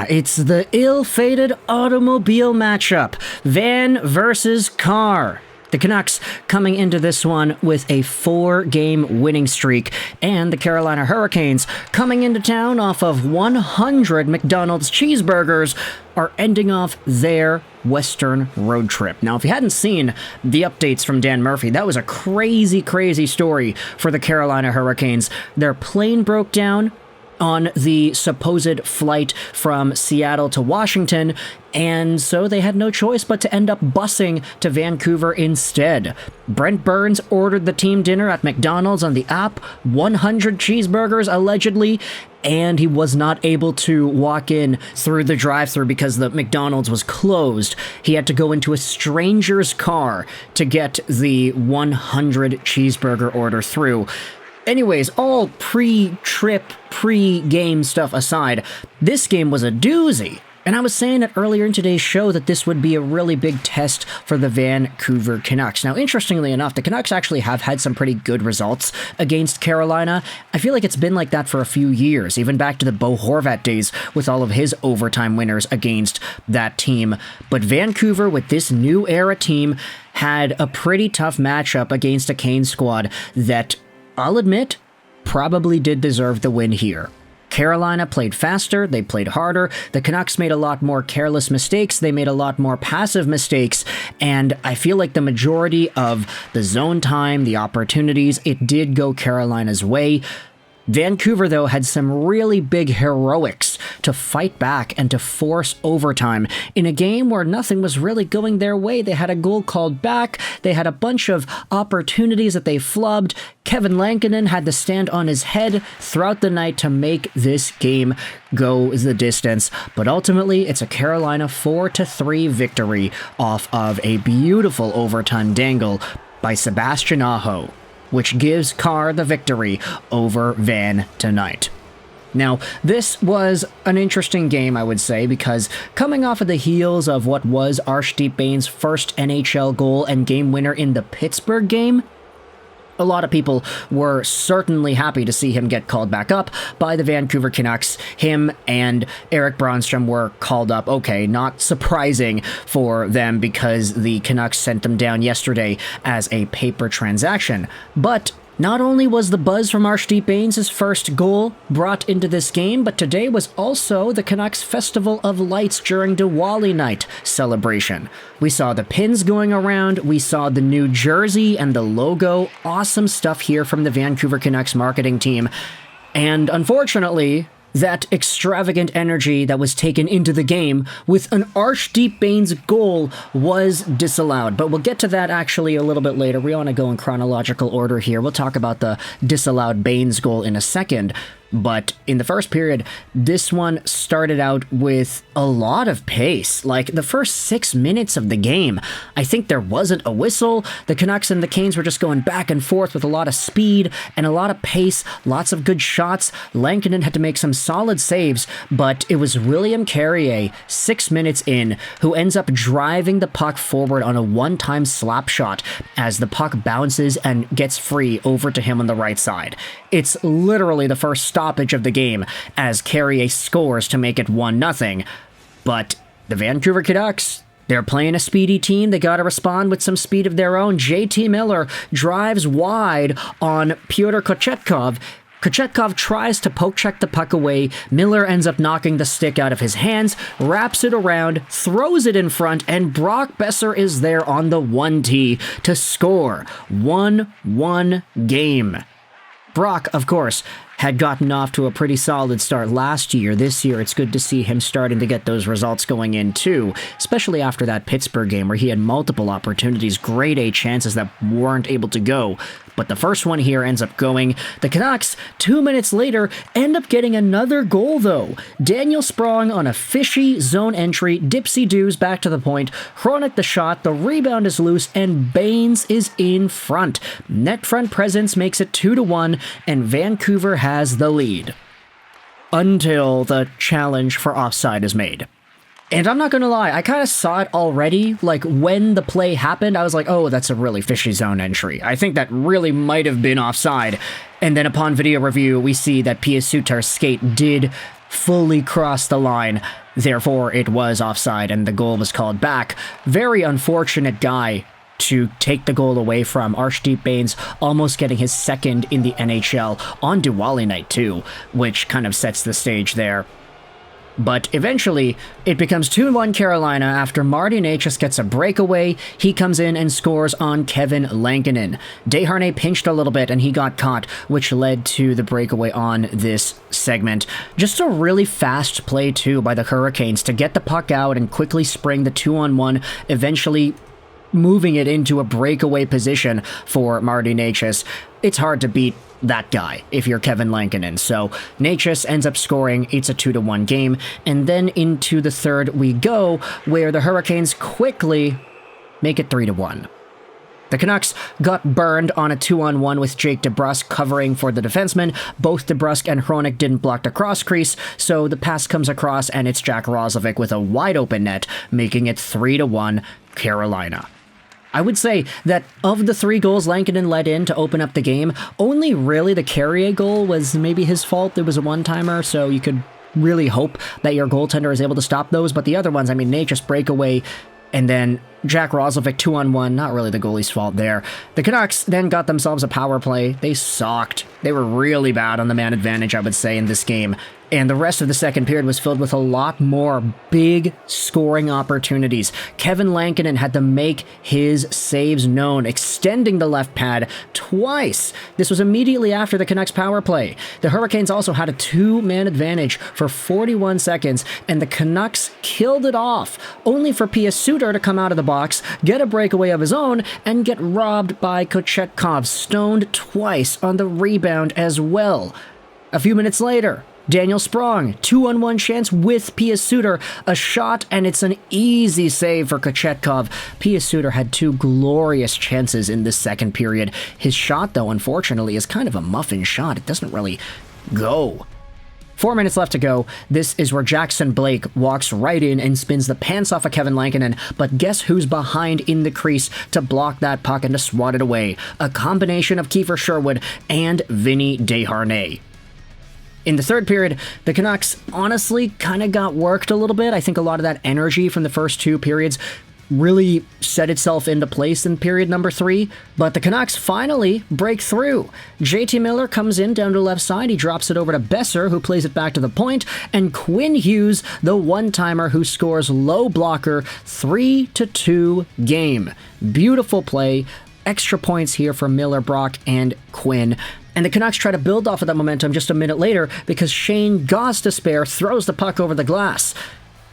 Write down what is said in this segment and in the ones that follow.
It's the ill-fated automobile matchup, van versus car. The Canucks coming into this one with a 4-game winning streak, and the Carolina Hurricanes coming into town off of 100 McDonald's cheeseburgers are ending off their Western road trip. Now, if you hadn't seen the updates from Dan Murphy, that was a crazy, crazy story for the Carolina Hurricanes. Their plane broke down on the supposed flight from Seattle to Washington, and so they had no choice but to end up busing to Vancouver instead. Brent Burns ordered the team dinner at McDonald's on the app, 100 cheeseburgers allegedly, and he was not able to walk in through the drive-thru because the McDonald's was closed. He had to go into a stranger's car to get the 100 cheeseburger order through. Anyways, all pre-trip, pre-game stuff aside, this game was a doozy. And I was saying it earlier in today's show that this would be a really big test for the Vancouver Canucks. Now, interestingly enough, the Canucks actually have had some pretty good results against Carolina. I feel like it's been like that for a few years, even back to the Bo Horvat days with all of his overtime winners against that team. But Vancouver, with this new era team, had a pretty tough matchup against a Kane squad that, I'll admit, probably did deserve the win here. Carolina played faster, they played harder, the Canucks made a lot more careless mistakes, they made a lot more passive mistakes, and I feel like the majority of the zone time, the opportunities, it did go Carolina's way. Vancouver, though, had some really big heroics to fight back and to force overtime in a game where nothing was really going their way. They had a goal called back. They had a bunch of opportunities that they flubbed. Kevin Lankinen had to stand on his head throughout the night to make this game go the distance. But ultimately, it's a Carolina 4-3 victory off of a beautiful overtime dangle by Sebastian Aho, which gives Carr the victory over Van tonight. Now, this was an interesting game, I would say, because coming off of the heels of what was Arshdeep Bains' first NHL goal and game winner in the Pittsburgh game, a lot of people were certainly happy to see him get called back up by the Vancouver Canucks. Him and Erik Brannstrom were called up. Okay, not surprising for them because the Canucks sent them down yesterday as a paper transaction. But not only was the buzz from Arshdeep Bains' first goal brought into this game, but today was also the Canucks' Festival of Lights during Diwali night celebration. We saw the pins going around, we saw the new jersey and the logo, awesome stuff here from the Vancouver Canucks marketing team. And unfortunately, that extravagant energy that was taken into the game with an Arshdeep Bains goal was disallowed. But we'll get to that actually a little bit later. We want to go in chronological order here. We'll talk about the disallowed Bains goal in a second. But in the first period, this one started out with a lot of pace. Like, the first 6 minutes of the game, I think there wasn't a whistle. The Canucks and the Canes were just going back and forth with a lot of speed and a lot of pace, lots of good shots. Lankinen had to make some solid saves, but it was William Carrier, 6 minutes in, who ends up driving the puck forward on a one-time slap shot as the puck bounces and gets free over to him on the right side. It's literally the first stoppage of the game as Carrier scores to make it 1-0. But the Vancouver Canucks, they're playing a speedy team. They got to respond with some speed of their own. JT Miller drives wide on Pyotr Kochetkov. Kochetkov tries to poke check the puck away. Miller ends up knocking the stick out of his hands, wraps it around, throws it in front, and Brock Boeser is there on the 1T to score. 1-1 game. Brock, of course, had gotten off to a pretty solid start last year. This year, it's good to see him starting to get those results going in, too, especially after that Pittsburgh game where he had multiple opportunities, grade A chances that weren't able to go. But the first one here ends up going. The Canucks, 2 minutes later, end up getting another goal, though. Daniel Sprong on a fishy zone entry, dipsy-doos back to the point, Hronek the shot, the rebound is loose, and Bains is in front. Net front presence makes it 2-1, and Vancouver has the lead. Until the challenge for offside is made. And I'm not gonna lie, I kind of saw it already. Like, when the play happened, I was like, oh, that's a really fishy zone entry. I think that really might have been offside. And then upon video review, we see that Pius Suter's skate did fully crossed the line. Therefore, it was offside and the goal was called back. Very unfortunate guy to take the goal away from. Arshdeep Bains almost getting his second in the NHL on Diwali night too, which kind of sets the stage there. But eventually, it becomes 2-1 Carolina after Marty Necas gets a breakaway. He comes in and scores on Kevin Lankinen. Desharnais pinched a little bit and he got caught, which led to the breakaway on this segment. Just a really fast play too by the Hurricanes to get the puck out and quickly spring the 2-on-1, eventually moving it into a breakaway position for Marty Necas. It's hard to beat that guy if you're Kevin Lankinen. So Necas ends up scoring. It's a 2-1 game. And then into the third we go, where the Hurricanes quickly make it 3-1. The Canucks got burned on a 2-on-1 with Jake DeBrusk covering for the defenseman. Both DeBrusk and Hronek didn't block the cross crease, so the pass comes across and it's Jack Roslovic with a wide open net, making it 3-1 Carolina. I would say that of the 3 goals Lankinen let in to open up the game, only really the Carrier goal was maybe his fault. It was a one-timer, so you could really hope that your goaltender is able to stop those. But the other ones, I mean, Necas breakaway, and then Jack Roslovic 2-on-1, not really the goalie's fault there. The Canucks then got themselves a power play. They sucked. They were really bad on the man advantage, I would say, in this game. And the rest of the second period was filled with a lot more big scoring opportunities. Kevin Lankinen had to make his saves known, extending the left pad twice. This was immediately after the Canucks power play. The Hurricanes also had a 2-man advantage for 41 seconds, and the Canucks killed it off, only for Pius Suter to come out of the box, get a breakaway of his own, and get robbed by Kochetkov, stoned twice on the rebound as well. A few minutes later, Daniel Sprong, 2-on-1 chance with Pius Suter, a shot, and it's an easy save for Kochetkov. Pius Suter had 2 glorious chances in this second period. His shot, though, unfortunately, is kind of a muffin shot. It doesn't really go. 4 minutes left to go. This is where Jackson Blake walks right in and spins the pants off of Kevin Lankinen, but guess who's behind in the crease to block that puck and to swat it away? A combination of Kiefer Sherwood and Vinny Desharnais. In the third period, the Canucks honestly kind of got worked a little bit. I think a lot of that energy from the first 2 periods really set itself into place in period number 3, but the Canucks finally break through. JT Miller comes in down to the left side. He drops it over to Besser, who plays it back to the point, and Quinn Hughes, the one-timer who scores low blocker, 3-2 game. Beautiful play. Extra points here for Miller, Brock, and Quinn. And the Canucks try to build off of that momentum just a minute later because Shane Gostisbehere throws the puck over the glass.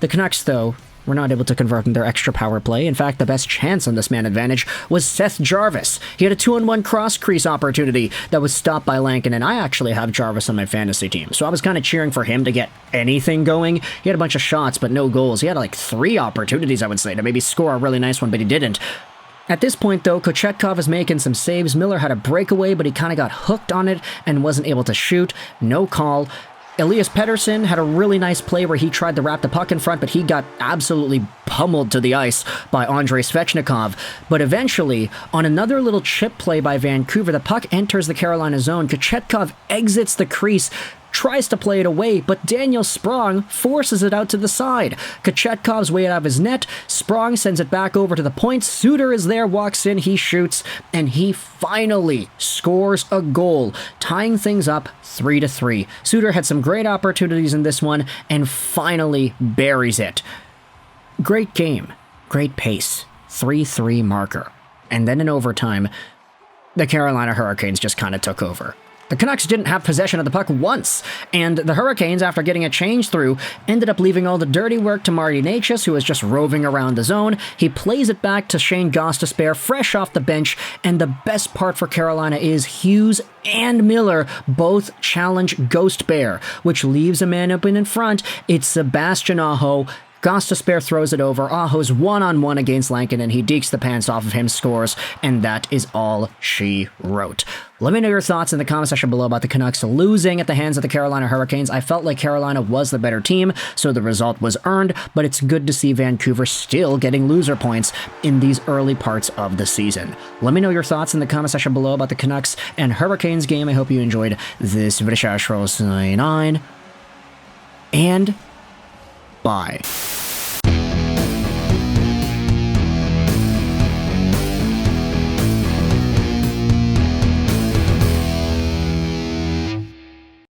The Canucks, though, were not able to convert in their extra power play. In fact, the best chance on this man advantage was Seth Jarvis. He had a 2-on-1 cross-crease opportunity that was stopped by Lankinen, and I actually have Jarvis on my fantasy team, so I was kind of cheering for him to get anything going. He had a bunch of shots, but no goals. He had like 3 opportunities, I would say, to maybe score a really nice one, but he didn't. At this point, though, Kochetkov is making some saves. Miller had a breakaway, but he kind of got hooked on it and wasn't able to shoot. No call. Elias Pettersson had a really nice play where he tried to wrap the puck in front, but he got absolutely pummeled to the ice by Andrei Svechnikov. But eventually, on another little chip play by Vancouver, the puck enters the Carolina zone. Kochetkov exits the crease, tries to play it away, but Daniel Sprong forces it out to the side. Kochetkov's way out of his net. Sprong sends it back over to the point. Suter is there, walks in, he shoots, and he finally scores a goal, tying things up 3-3. Suter had some great opportunities in this one and finally buries it. Great game, great pace, 3-3 marker. And then in overtime, the Carolina Hurricanes just kind of took over. The Canucks didn't have possession of the puck once, and the Hurricanes, after getting a change through, ended up leaving all the dirty work to Marty Necas, who was just roving around the zone. He plays it back to Shane Gostisbehere, fresh off the bench, and the best part for Carolina is Hughes and Miller both challenge Ghost Bear, which leaves a man open in front. It's Sebastian Aho. Gostisbehere throws it over. Aho's one-on-one against Lankinen, and he dekes the pants off of him, scores, and that is all she wrote. Let me know your thoughts in the comment section below about the Canucks losing at the hands of the Carolina Hurricanes. I felt like Carolina was the better team, so the result was earned, but it's good to see Vancouver still getting loser points in these early parts of the season. Let me know your thoughts in the comment section below about the Canucks and Hurricanes game. I hope you enjoyed this video. 9 and bye.